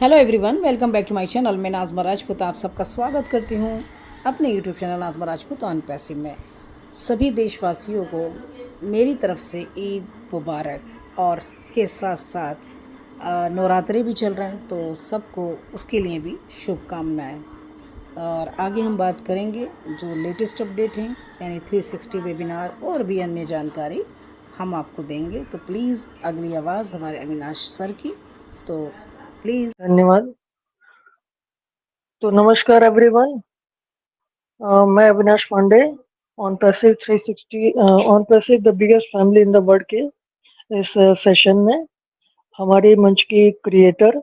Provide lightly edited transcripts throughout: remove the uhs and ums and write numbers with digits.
Hello everyone, welcome back to my channel. मैं नाज़मा राजपूत आप सबका स्वागत करती हूँ अपने YouTube channel Nazma Rajput on passive में। सभी देशवासियों को मेरी तरफ से ईद मुबारक। और इसके साथ साथ नवरात्रे भी चल रहे हैं, तो सबको उसके लिए भी शुभकामनाएं। और आगे हम बात करेंगे जो लेटेस्ट अपडेट हैं, यानी 360 वेबिनार और भी अन्य जानकारी हम आपको देंगे। तो प्लीज़ अगली आवाज़ हमारे अविनाश सर की, तो प्लीज़। धन्यवाद। तो नमस्कार एवरीवन। मैं Avinash Pandey on passive 360 on passive the biggest family in the world के इस सेशन में हमारे मंच की क्रिएटर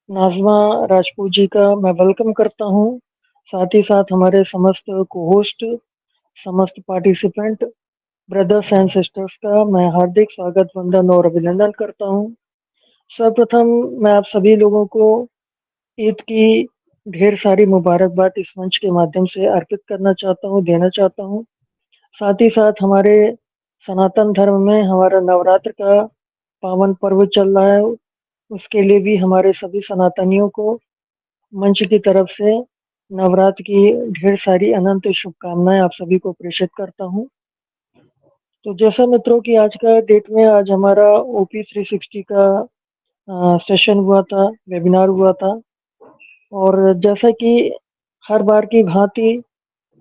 नाज़मा राजपूत जी का मैं वेलकम करता हूं। साथ ही साथ हमारे समस्त को होस्ट, समस्त पार्टिसिपेंट ब्रदर्स एंड सिस्टर्स का मैं हार्दिक स्वागत, वंदन और अभिनंदन करता हूं। सर्वप्रथम मैं आप सभी लोगों को ईद की ढेर सारी मुबारकबाद इस मंच के माध्यम से अर्पित करना चाहता हूँ, देना चाहता हूँ। साथ ही साथ हमारे सनातन धर्म में हमारा नवरात्र का पावन पर्व चल रहा है, उसके लिए भी हमारे सभी सनातनियों को मंच की तरफ से नवरात्र की ढेर सारी अनंत शुभकामनाएं आप सभी को प्रेषित करता हूँ। तो जैसा मित्रों की आज का डेट में आज हमारा ओपी 360 का सेशन हुआ था, वेबिनार हुआ था। और जैसा कि हर बार की भांति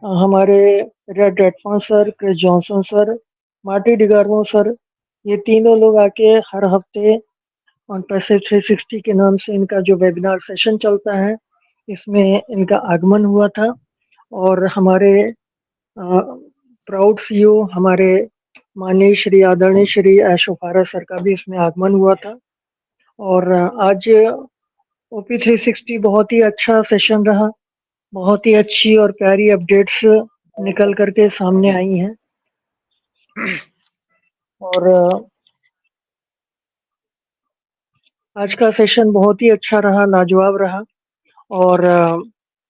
हमारे Red Redfern sir, Chris Johnson sir, Marty DeGarmo sir, ये तीनों लोग आके हर हफ्ते ऑन पैसे 360 के नाम से इनका जो वेबिनार सेशन चलता है, इसमें इनका आगमन हुआ था। और हमारे प्राउड सीईओ हमारे माननीय श्री आदरणीय श्री ऐशोफारा सर का भी इसमें आगमन हुआ था। और आज ओपी 360 बहुत ही अच्छा सेशन रहा, बहुत ही अच्छी और प्यारी अपडेट्स निकल करके सामने आई हैं। और आज का सेशन बहुत ही अच्छा रहा, लाजवाब रहा। और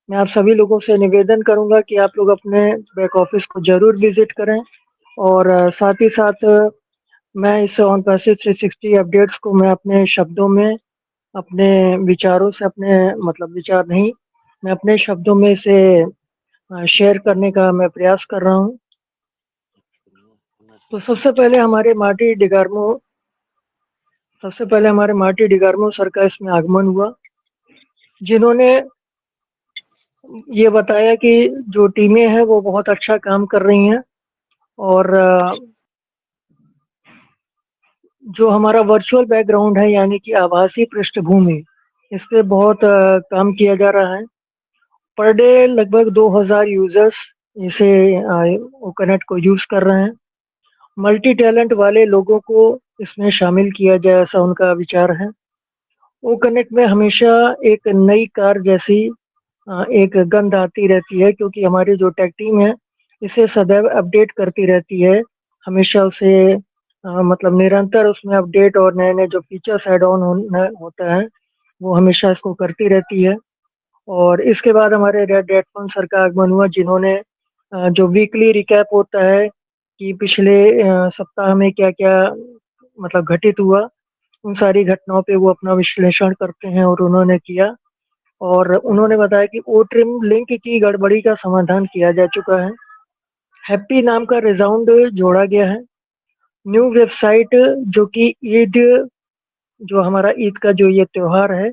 मैं आप सभी लोगों से निवेदन करूंगा कि आप लोग अपने बैक ऑफिस को जरूर विजिट करें। और साथ ही साथ मैं इस ऑन पैसिव 360 अपडेट्स को मैं अपने शब्दों में, अपने विचारों से, अपने मतलब विचार नहीं, मैं अपने शब्दों में इसे शेयर करने का मैं प्रयास कर रहा हूँ। तो सबसे पहले हमारे मार्टी डिगार्मो सर का इसमें आगमन हुआ, जिन्होंने ये बताया कि जो टीमें हैं वो बहुत अच्छा काम कर रही हैं। और जो हमारा वर्चुअल बैकग्राउंड है, यानी कि आभासी पृष्ठभूमि, इस पे बहुत काम किया जा रहा है। पर डे लगभग 2000 यूजर्स इसे ओकनेट को यूज कर रहे हैं। मल्टी टैलेंट वाले लोगों को इसमें शामिल किया जाए, ऐसा उनका विचार है। ओकनेट में हमेशा एक नई कार जैसी एक गंध आती रहती है, क्योंकि हमारी जो टेक टीम है इसे सदैव अपडेट करती रहती है। हमेशा उसे मतलब निरंतर उसमें अपडेट और नए नए जो फीचर्स ऐड ऑन होता है, वो हमेशा इसको करती रहती है। और इसके बाद हमारे रेड रेडफोन सर का आगमन हुआ, जिन्होंने जो वीकली रिकैप होता है कि पिछले सप्ताह में क्या क्या मतलब घटित हुआ, उन सारी घटनाओं पे वो अपना विश्लेषण करते हैं, और उन्होंने किया। और उन्होंने बताया कि ओ ट्रिम लिंक की गड़बड़ी का समाधान किया जा चुका है। हैप्पी नाम का रिजाउंड जोड़ा गया है। न्यू वेबसाइट, जो कि ईद, जो हमारा ईद का जो ये त्योहार है,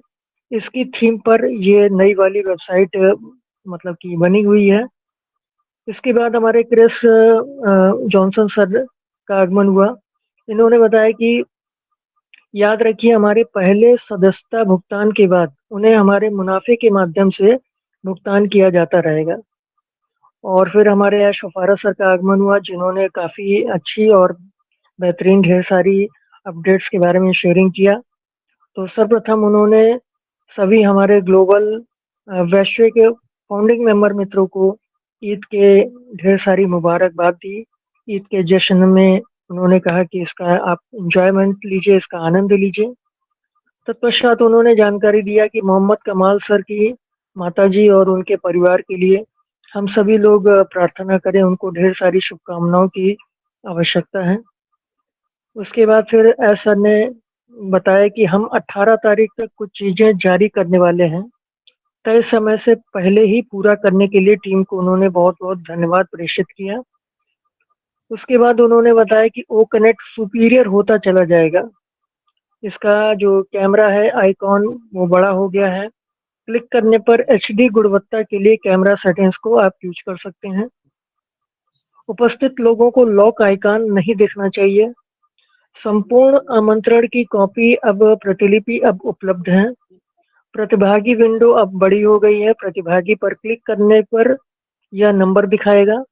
इसकी थीम पर ये नई वाली वेबसाइट मतलब कि बनी हुई है। इसके बाद हमारे क्रिस जॉनसन सर का आगमन हुआ। इन्होंने बताया कि याद रखिए, हमारे पहले सदस्यता भुगतान के बाद उन्हें हमारे मुनाफे के माध्यम से भुगतान किया जाता रहेगा। और फिर हमारे यहाँ शफारा सर का आगमन हुआ, जिन्होंने काफ़ी अच्छी और बेहतरीन ढेर सारी अपडेट्स के बारे में शेयरिंग किया। तो सर्वप्रथम उन्होंने सभी हमारे ग्लोबल वैश्विक फाउंडिंग मेंबर मित्रों को ईद के ढेर सारी मुबारकबाद दी। ईद के जश्न में उन्होंने कहा कि इसका आप इंजॉयमेंट लीजिए, इसका आनंद लीजिए। तत्पश्चात उन्होंने जानकारी दिया कि मोहम्मद कमाल सर की माताजी और उनके परिवार के लिए हम सभी लोग प्रार्थना करें, उनको ढेर सारी शुभकामनाओं की आवश्यकता है। उसके बाद फिर एस सर ने बताया कि हम 18 तारीख तक कुछ चीजें जारी करने वाले हैं। तय समय से पहले ही पूरा करने के लिए टीम को उन्होंने बहुत बहुत धन्यवाद प्रेषित किया। उसके बाद उन्होंने बताया कि ओ कनेक्ट सुपीरियर होता चला जाएगा। इसका जो कैमरा है आइकॉन वो बड़ा हो गया है। क्लिक करने पर एचडी गुणवत्ता के लिए कैमरा सेटिंग्स को आप यूज कर सकते हैं। उपस्थित लोगों को लॉक आइकॉन नहीं दिखना चाहिए। संपूर्ण आमंत्रण की कॉपी अब प्रतिलिपि अब उपलब्ध है। प्रतिभागी विंडो अब बड़ी हो गई है। प्रतिभागी पर क्लिक करने पर यह नंबर दिखाएगा।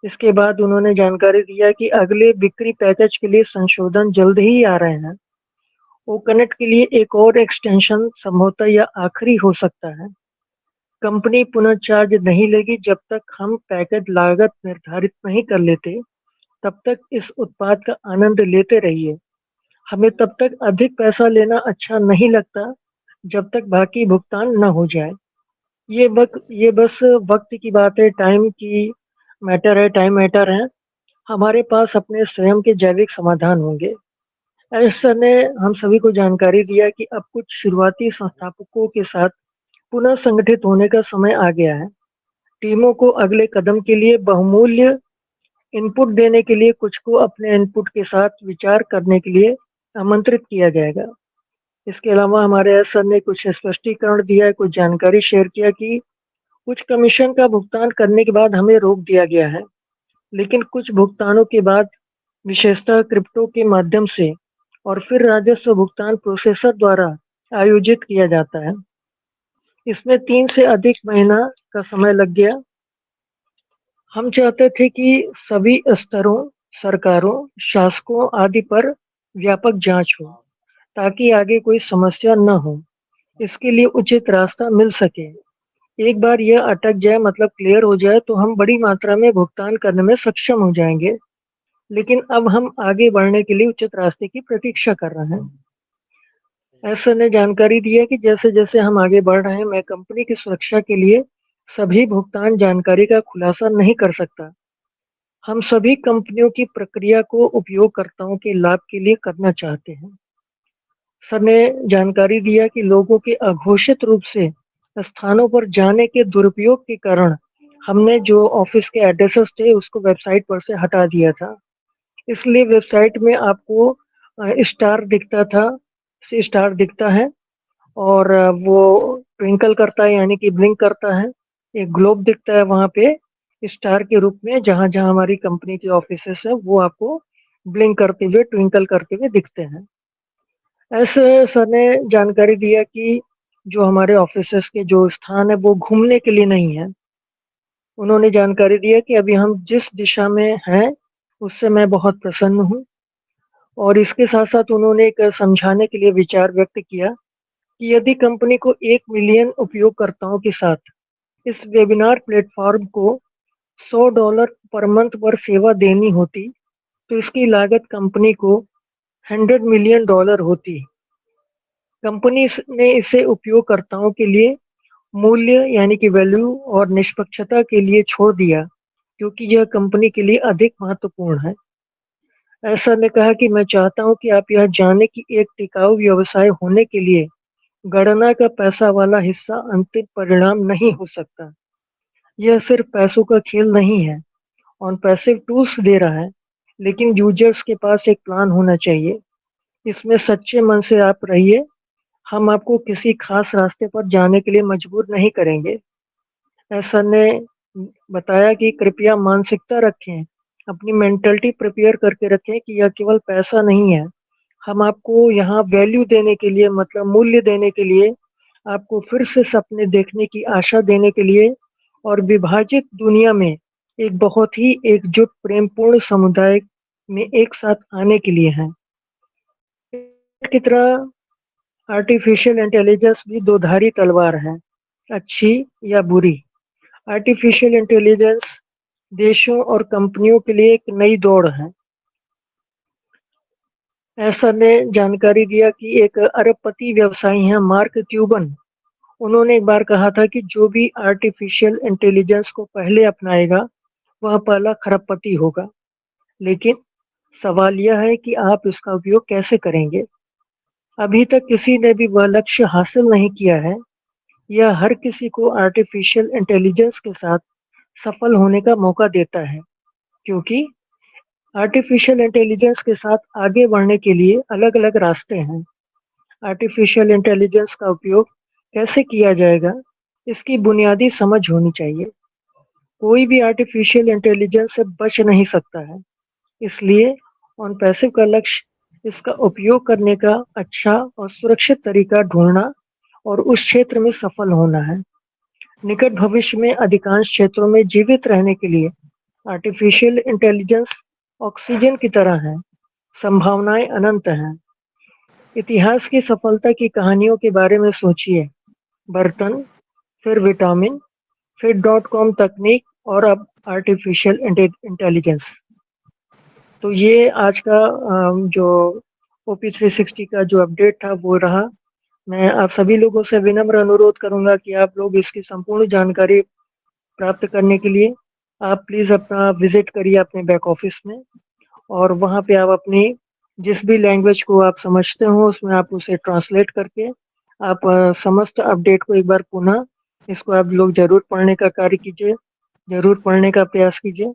इसके बाद उन्होंने जानकारी दिया कि अगले बिक्री पैकेज के लिए संशोधन जल्द ही आ रहे हैं। वो कनेक्ट के लिए एक और एक्सटेंशन संभवतः या आखिरी हो सकता है। कंपनी पुनः चार्ज नहीं लेगी जब तक हम पैकेज लागत निर्धारित नहीं कर लेते। तब तक इस उत्पाद का आनंद लेते रहिए। हमें तब तक अधिक पैसा लेना अच्छा नहीं लगता जब तक बाकी भुगतान न हो जाए। ये बस वक्त की बात है, टाइम मैटर है। हमारे पास अपने स्वयं के जैविक समाधान होंगे। ऐसा ने हम सभी को जानकारी दिया कि अब कुछ शुरुआती संस्थापकों के साथ पुनः संगठित होने का समय आ गया है। टीमों को अगले कदम के लिए बहुमूल्य इनपुट देने के लिए कुछ को अपने इनपुट के साथ विचार करने के लिए आमंत्रित किया जाएगा। इसके अलावा हमारे सर ने कुछ स्पष्टीकरण दिया है, कुछ जानकारी शेयर किया कि कुछ कमीशन का भुगतान करने के बाद हमें रोक दिया गया है, लेकिन कुछ भुगतानों के बाद विशेषतः क्रिप्टो के माध्यम से और फिर राजस्व भुगतान प्रोसेसर द्वारा आयोजित किया जाता है। इसमें 3 से अधिक महीना का समय लग गया। हम चाहते थे कि सभी स्तरों, सरकारों, शासकों आदि पर व्यापक जांच हो ताकि आगे कोई समस्या न हो। इसके लिए उचित रास्ता मिल सके। एक बार यह अटक जाए, मतलब क्लियर हो जाए, तो हम बड़ी मात्रा में भुगतान करने में सक्षम हो जाएंगे। लेकिन अब हम आगे बढ़ने के लिए उचित रास्ते की प्रतीक्षा कर रहे हैं। ऐसा ने जानकारी दी है कि जैसे जैसे हम आगे बढ़ रहे हैं, मैं कंपनी की सुरक्षा के लिए सभी भुगतान जानकारी का खुलासा नहीं कर सकता। हम सभी कंपनियों की प्रक्रिया को उपयोगकर्ताओं के लाभ के लिए करना चाहते हैं। सर ने जानकारी दिया कि लोगों के अघोषित रूप से स्थानों पर जाने के दुरुपयोग के कारण हमने जो ऑफिस के एड्रेसेस थे उसको वेबसाइट पर से हटा दिया था। इसलिए वेबसाइट में आपको स्टार दिखता था, स्टार दिखता है, और वो ट्विंकल करता है यानी कि ब्लिंक करता है। एक ग्लोब दिखता है वहाँ पे स्टार के रूप में, जहाँ जहाँ हमारी कंपनी के ऑफिसेस है वो आपको ब्लिंक करते हुए, ट्विंकल करते हुए दिखते हैं। ऐसे सर ने जानकारी दिया कि जो हमारे ऑफिसेस के जो स्थान है वो घूमने के लिए नहीं है। उन्होंने जानकारी दिया कि अभी हम जिस दिशा में हैं उससे मैं बहुत प्रसन्न हूँ। और इसके साथ साथ उन्होंने एक समझाने के लिए विचार व्यक्त किया कि यदि कंपनी को 1 मिलियन उपयोगकर्ताओं के साथ इस वेबिनार प्लेटफॉर्म को $100 पर मंथ पर सेवा देनी होती तो इसकी लागत कंपनी को $100 मिलियन होती। कंपनी ने इसे उपयोगकर्ताओं के लिए मूल्य यानी कि वैल्यू और निष्पक्षता के लिए छोड़ दिया, क्योंकि यह कंपनी के लिए अधिक महत्वपूर्ण है। ऐसा ने कहा कि मैं चाहता हूं कि आप यह जाने कि एक टिकाऊ व्यवसाय होने के लिए गणना का पैसा वाला हिस्सा अंतिम परिणाम नहीं हो सकता। यह सिर्फ पैसों का खेल नहीं है। ऑन पैसिव टूल्स दे रहा है, लेकिन यूजर्स के पास एक प्लान होना चाहिए। इसमें सच्चे मन से आप रहिए। हम आपको किसी खास रास्ते पर जाने के लिए मजबूर नहीं करेंगे। ऐसा ने बताया कि कृपया मानसिकता रखें, अपनी मेंटलिटी प्रिपेयर करके रखें कि यह केवल पैसा नहीं है। हम आपको यहाँ वैल्यू देने के लिए, मतलब मूल्य देने के लिए, आपको फिर से सपने देखने की आशा देने के लिए और विभाजित दुनिया में एक बहुत ही एकजुट प्रेमपूर्ण समुदाय में एक साथ आने के लिए हैं। की तरह आर्टिफिशियल इंटेलिजेंस भी दोधारी तलवार है, अच्छी या बुरी। आर्टिफिशियल इंटेलिजेंस देशों और कंपनियों के लिए एक नई दौड़ है। ऐसा ने जानकारी दिया कि एक अरबपति व्यवसायी हैं मार्क क्यूबन। उन्होंने एक बार कहा था कि जो भी आर्टिफिशियल इंटेलिजेंस को पहले अपनाएगा वह पहला खरबपति होगा। लेकिन सवाल यह है कि आप इसका उपयोग कैसे करेंगे। अभी तक किसी ने भी वह लक्ष्य हासिल नहीं किया है। यह हर किसी को आर्टिफिशियल इंटेलिजेंस के साथ सफल होने का मौका देता है, क्योंकि आर्टिफिशियल इंटेलिजेंस के साथ आगे बढ़ने के लिए अलग-अलग रास्ते हैं। आर्टिफिशियल इंटेलिजेंस का उपयोग कैसे किया जाएगा, इसकी बुनियादी समझ होनी चाहिए। कोई भी आर्टिफिशियल इंटेलिजेंस से बच नहीं सकता है। इसलिए ऑन पैसिव का लक्ष्य इसका उपयोग करने का अच्छा और सुरक्षित तरीका ढूंढना और उस क्षेत्र में सफल होना है। निकट भविष्य में अधिकांश क्षेत्रों में जीवित रहने के लिए आर्टिफिशियल इंटेलिजेंस ऑक्सीजन की तरह है। संभावनाएं अनंत हैं। इतिहास की सफलता की कहानियों के बारे में सोचिए। बर्तन, फिर विटामिन, फिर डॉट कॉम तकनीक और अब आर्टिफिशियल इंटेलिजेंस। तो ये आज का जो ओपी 360 का जो अपडेट था वो रहा। मैं आप सभी लोगों से विनम्र अनुरोध करूंगा कि आप लोग इसकी संपूर्ण जानकारी प्राप्त करने के लिए आप प्लीज़ अपना विजिट करिए अपने बैक ऑफिस में, और वहाँ पे आप अपनी जिस भी लैंग्वेज को आप समझते हो उसमें आप उसे ट्रांसलेट करके आप समस्त अपडेट को एक बार पुनः इसको आप लोग ज़रूर पढ़ने का कार्य कीजिए, ज़रूर पढ़ने का प्रयास कीजिए।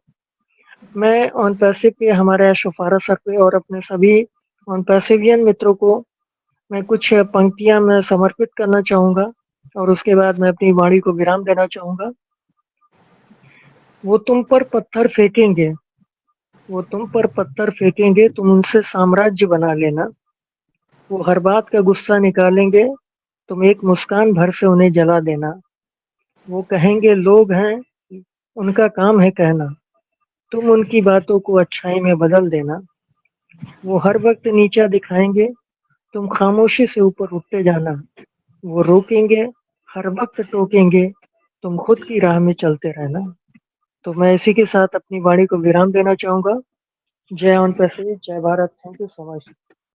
मैं ऑन पैसिव के हमारे शुफारा सर पे और अपने सभी ऑन पैसिवियन मित्रों को मैं कुछ पंक्तियां मैं समर्पित करना चाहूँगा, और उसके बाद मैं अपनी वाणी को विराम देना चाहूँगा। वो तुम पर पत्थर फेंकेंगे, वो तुम पर पत्थर फेंकेंगे, तुम उनसे साम्राज्य बना लेना। वो हर बात का गुस्सा निकालेंगे, तुम एक मुस्कान भर से उन्हें जला देना। वो कहेंगे लोग हैं, उनका काम है कहना, तुम उनकी बातों को अच्छाई में बदल देना। वो हर वक्त नीचा दिखाएंगे, तुम खामोशी से ऊपर उठते जाना। वो रोकेंगे, हर वक्त टोकेंगे, तुम खुद की राह में चलते रहना। तो मैं इसी के साथ अपनी वाणी को विराम देना चाहूंगा। जय ऑन पैसिव, जय Bharat. Thank you so much.